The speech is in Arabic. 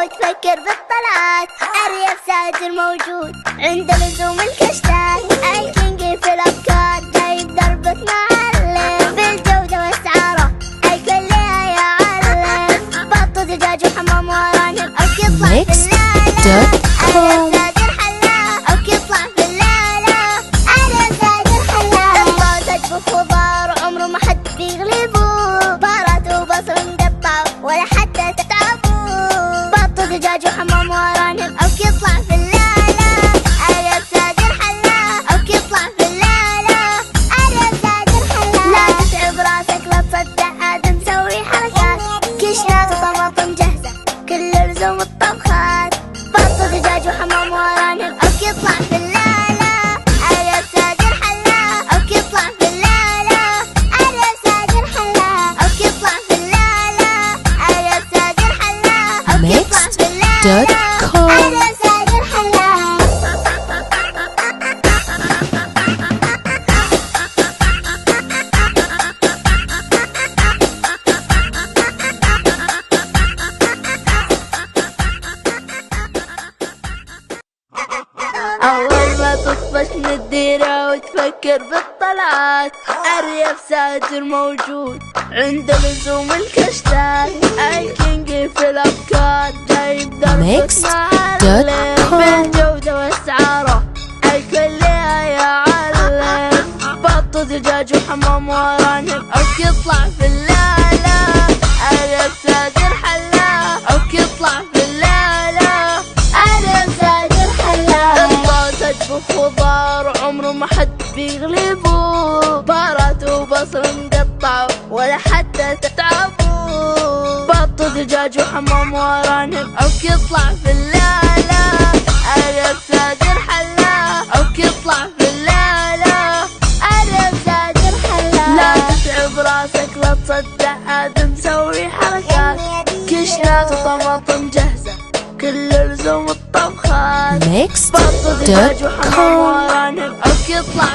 وتفكر بالطلعات. الريف ساجر موجود عند لزوم الكشتات. الكينج في الأفكار جايب ضربة معلم. بالجودة والسعارة الكل يعلم. بط ودجاج وحمام وأرانب أو يطلع في اللالة. الريف ساجر حلاق أو يطلع في اللالة. الريف ساجر حلاق. الطازج بخضار عمره ما حد بيغلبه. بهارات وبصل مقطع ولا حتى تتعبوا. بط ودجاج وحمام وأرانب أو يطلع في اللالة. الريف ساجر حلاق أو يطلع في اللالة. الريف ساجر حلاق. لا تتعب راسك لا تصدق عاد نسوي حركات. كشنات وطماطم جاهزة كل لزوم الطبخات. بط ودجاج وحمام وأرانب أو يطلع في اللالة. الريف ساجر حلاق أو يطلع في اللالة. الريف ساجر حلاق أو يطلع في اللالة. الريف ساجر حلاق أو يطلع في اللالة. الريف ساجر حلاق. أول ما تطفش من الديرة وتفكر بالطلعات. الريف ساجر موجود عند لزوم الكشتات. الكينج في الأفكار جايب ضربة معلم. بالجودة والسعارة الكل يعلم. بط ودجاج وحمام وأرانب أو يطلع في اللالة. الريف ساجر حلاق أو يطلع في اللالة. الريف ساجر حلاق. الطازج بخضار عمره ما حد بيغلبه. بهارات وبصل مقطع ولا حتى تتعبوا. بط ودجاج وحمام وأرانب أو يطلع في اللالة. الريف ساجر حلاق أو يطلع في اللالة. الريف ساجر حلاق. لا تتعب راسك لا تصدق عاد نسوي حركات. كشنات وطماطم جاهزة كل لزوم الطبخات. بط ودجاج وحمام وأرانب أو يطلع